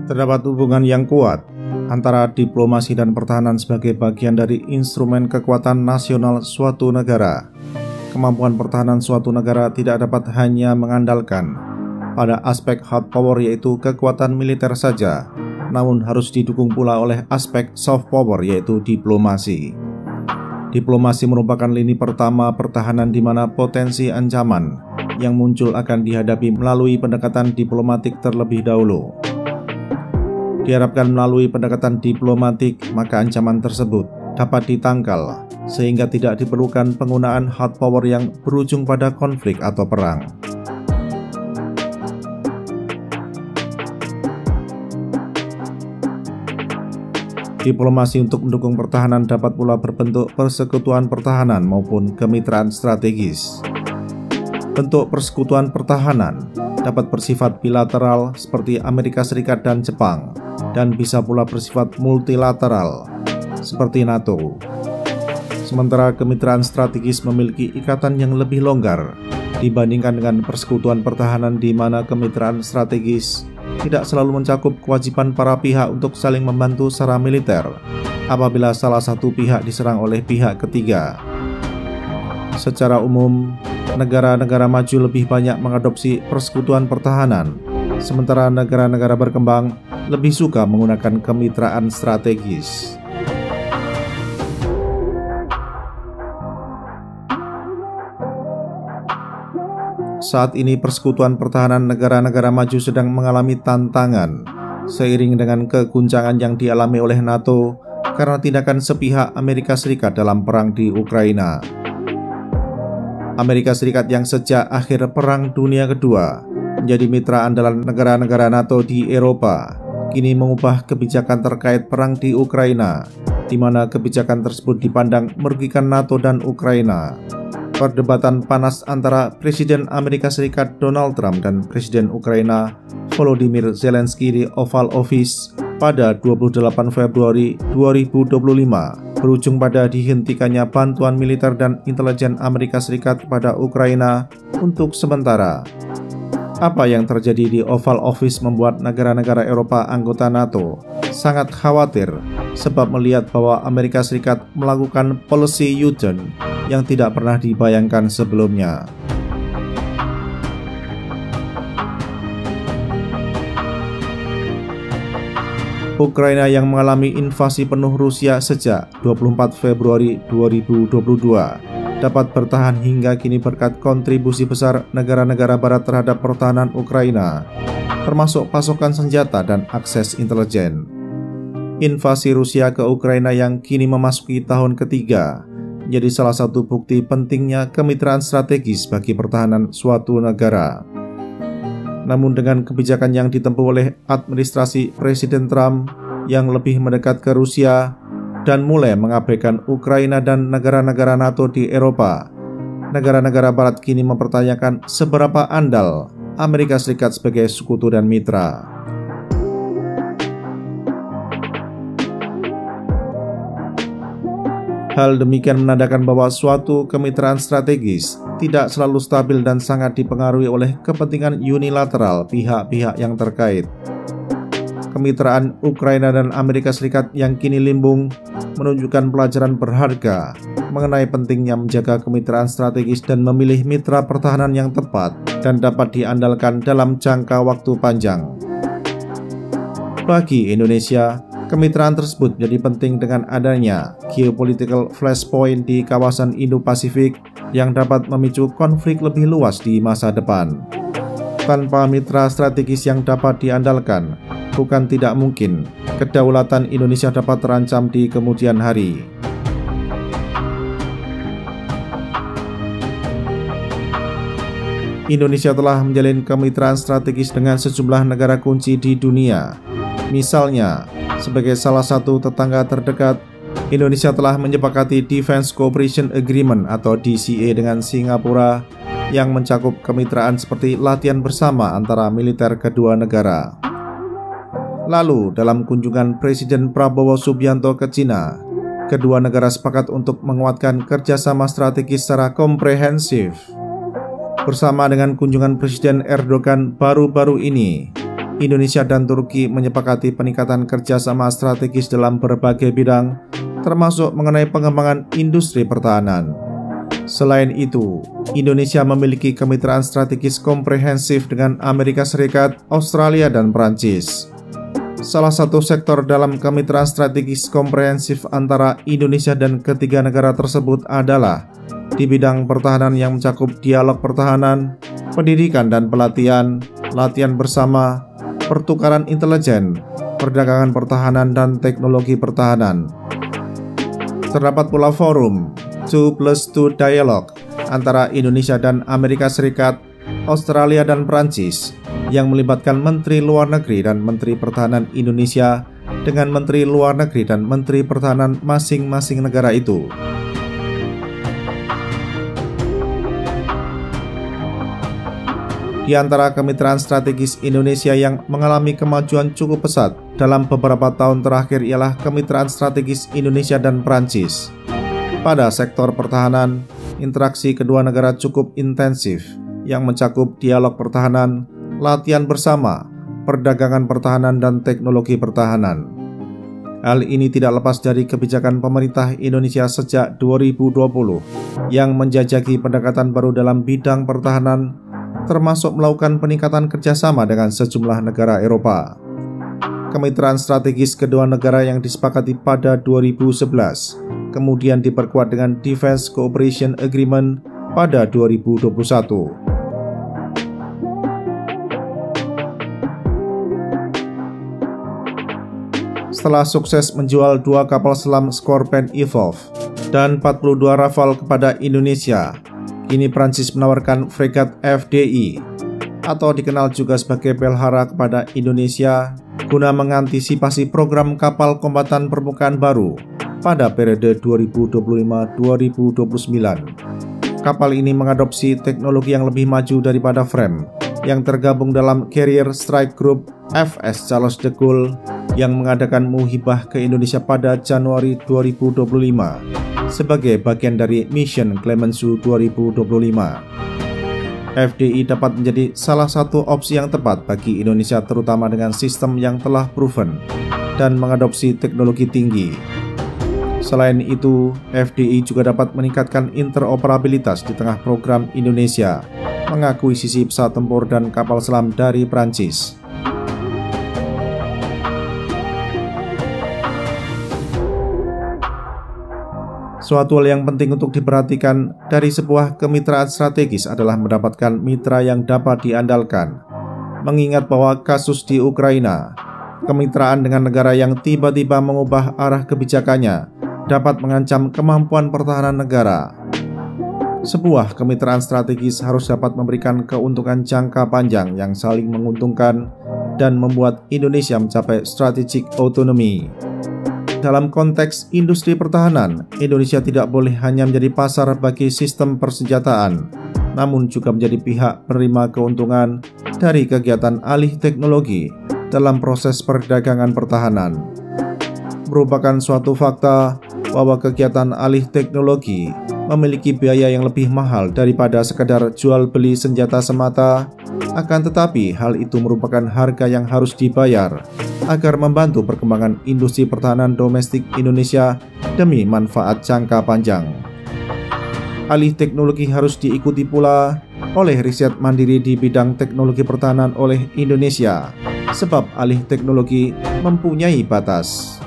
Terdapat hubungan yang kuat antara diplomasi dan pertahanan sebagai bagian dari instrumen kekuatan nasional suatu negara. Kemampuan pertahanan suatu negara tidak dapat hanya mengandalkan pada aspek hard power, yaitu kekuatan militer saja, namun harus didukung pula oleh aspek soft power, yaitu diplomasi. Diplomasi merupakan lini pertama pertahanan di mana potensi ancaman yang muncul akan dihadapi melalui pendekatan diplomatik terlebih dahulu. Diharapkan melalui pendekatan diplomatik, maka ancaman tersebut dapat ditangkal sehingga tidak diperlukan penggunaan hard power yang berujung pada konflik atau perang. Diplomasi untuk mendukung pertahanan dapat pula berbentuk persekutuan pertahanan maupun kemitraan strategis. Bentuk persekutuan pertahanan dapat bersifat bilateral seperti Amerika Serikat dan Jepang, dan bisa pula bersifat multilateral seperti NATO. Sementara kemitraan strategis memiliki ikatan yang lebih longgar dibandingkan dengan persekutuan pertahanan, di mana kemitraan strategis tidak selalu mencakup kewajiban para pihak untuk saling membantu secara militer apabila salah satu pihak diserang oleh pihak ketiga. Secara umum, negara-negara maju lebih banyak mengadopsi persekutuan pertahanan, sementara negara-negara berkembang lebih suka menggunakan kemitraan strategis. Saat ini persekutuan pertahanan negara-negara maju sedang mengalami tantangan seiring dengan keguncangan yang dialami oleh NATO karena tindakan sepihak Amerika Serikat dalam perang di Ukraina. Amerika Serikat yang sejak akhir Perang Dunia Kedua menjadi mitra andalan negara-negara NATO di Eropa, kini mengubah kebijakan terkait perang di Ukraina, di mana kebijakan tersebut dipandang merugikan NATO dan Ukraina. Perdebatan panas antara Presiden Amerika Serikat Donald Trump dan Presiden Ukraina Volodymyr Zelensky di Oval Office pada 28 Februari 2025 berujung pada dihentikannya bantuan militer dan intelijen Amerika Serikat kepada Ukraina untuk sementara. Apa yang terjadi di Oval Office membuat negara-negara Eropa anggota NATO sangat khawatir, sebab melihat bahwa Amerika Serikat melakukan policy U-turn yang tidak pernah dibayangkan sebelumnya. Ukraina yang mengalami invasi penuh Rusia sejak 24 Februari 2022 dapat bertahan hingga kini berkat kontribusi besar negara-negara barat terhadap pertahanan Ukraina, termasuk pasokan senjata dan akses intelijen. Invasi Rusia ke Ukraina yang kini memasuki tahun ketiga menjadi salah satu bukti pentingnya kemitraan strategis bagi pertahanan suatu negara. Namun dengan kebijakan yang ditempuh oleh administrasi Presiden Trump yang lebih mendekat ke Rusia dan mulai mengabaikan Ukraina dan negara-negara NATO di Eropa, negara-negara barat kini mempertanyakan seberapa andal Amerika Serikat sebagai sekutu dan mitra. Hal demikian menandakan bahwa suatu kemitraan strategis tidak selalu stabil dan sangat dipengaruhi oleh kepentingan unilateral pihak-pihak yang terkait. Kemitraan Ukraina dan Amerika Serikat yang kini limbung menunjukkan pelajaran berharga mengenai pentingnya menjaga kemitraan strategis dan memilih mitra pertahanan yang tepat dan dapat diandalkan dalam jangka waktu panjang. Bagi Indonesia, kemitraan tersebut menjadi penting dengan adanya geopolitical flashpoint di kawasan Indo-Pasifik yang dapat memicu konflik lebih luas di masa depan. Tanpa mitra strategis yang dapat diandalkan, bukan tidak mungkin kedaulatan Indonesia dapat terancam di kemudian hari. Indonesia telah menjalin kemitraan strategis dengan sejumlah negara kunci di dunia. Misalnya, sebagai salah satu tetangga terdekat, Indonesia telah menyepakati Defense Cooperation Agreement atau DCA dengan Singapura yang mencakup kemitraan seperti latihan bersama antara militer kedua negara. Lalu, dalam kunjungan Presiden Prabowo Subianto ke China, kedua negara sepakat untuk menguatkan kerjasama strategis secara komprehensif. Bersama dengan kunjungan Presiden Erdogan baru-baru ini, Indonesia dan Turki menyepakati peningkatan kerjasama strategis dalam berbagai bidang, termasuk mengenai pengembangan industri pertahanan. Selain itu, Indonesia memiliki kemitraan strategis komprehensif dengan Amerika Serikat, Australia, dan Prancis. Salah satu sektor dalam kemitraan strategis komprehensif antara Indonesia dan ketiga negara tersebut adalah di bidang pertahanan yang mencakup dialog pertahanan, pendidikan dan pelatihan, latihan bersama, pertukaran intelijen, perdagangan pertahanan, dan teknologi pertahanan. Terdapat pula forum 2+2 Dialogue antara Indonesia dan Amerika Serikat, Australia, dan Prancis yang melibatkan Menteri Luar Negeri dan Menteri Pertahanan Indonesia dengan Menteri Luar Negeri dan Menteri Pertahanan masing-masing negara itu. Di antara kemitraan strategis Indonesia yang mengalami kemajuan cukup pesat dalam beberapa tahun terakhir ialah kemitraan strategis Indonesia dan Prancis. Pada sektor pertahanan, interaksi kedua negara cukup intensif yang mencakup dialog pertahanan, latihan bersama, perdagangan pertahanan, dan teknologi pertahanan. Hal ini tidak lepas dari kebijakan pemerintah Indonesia sejak 2020 yang menjajaki pendekatan baru dalam bidang pertahanan, termasuk melakukan peningkatan kerjasama dengan sejumlah negara Eropa. Kemitraan strategis kedua negara yang disepakati pada 2011 kemudian diperkuat dengan Defense Cooperation Agreement pada 2021. Setelah sukses menjual 2 kapal selam Scorpène Evolve dan 42 Rafale kepada Indonesia, kini Prancis menawarkan fregat FDI atau dikenal juga sebagai Belhara kepada Indonesia guna mengantisipasi program kapal kombatan permukaan baru pada periode 2025-2029. Kapal ini mengadopsi teknologi yang lebih maju daripada Frame yang tergabung dalam Carrier Strike Group FS Charles de Gaulle yang mengadakan muhibah ke Indonesia pada Januari 2025 sebagai bagian dari Mission Clemenceau 2025. FDI dapat menjadi salah satu opsi yang tepat bagi Indonesia, terutama dengan sistem yang telah proven dan mengadopsi teknologi tinggi. Selain itu, FDI juga dapat meningkatkan interoperabilitas di tengah program Indonesia mengakuisisi pesawat tempur dan kapal selam dari Prancis. Suatu hal yang penting untuk diperhatikan dari sebuah kemitraan strategis adalah mendapatkan mitra yang dapat diandalkan. Mengingat bahwa kasus di Ukraina, kemitraan dengan negara yang tiba-tiba mengubah arah kebijakannya dapat mengancam kemampuan pertahanan negara. Sebuah kemitraan strategis harus dapat memberikan keuntungan jangka panjang yang saling menguntungkan dan membuat Indonesia mencapai strategic autonomy. Dalam konteks industri pertahanan, Indonesia tidak boleh hanya menjadi pasar bagi sistem persenjataan, namun juga menjadi pihak penerima keuntungan dari kegiatan alih teknologi dalam proses perdagangan pertahanan. Merupakan suatu fakta bahwa kegiatan alih teknologi memiliki biaya yang lebih mahal daripada sekedar jual beli senjata semata, akan tetapi hal itu merupakan harga yang harus dibayar agar membantu perkembangan industri pertahanan domestik Indonesia demi manfaat jangka panjang. Alih teknologi harus diikuti pula oleh riset mandiri di bidang teknologi pertahanan oleh Indonesia, sebab alih teknologi mempunyai batas.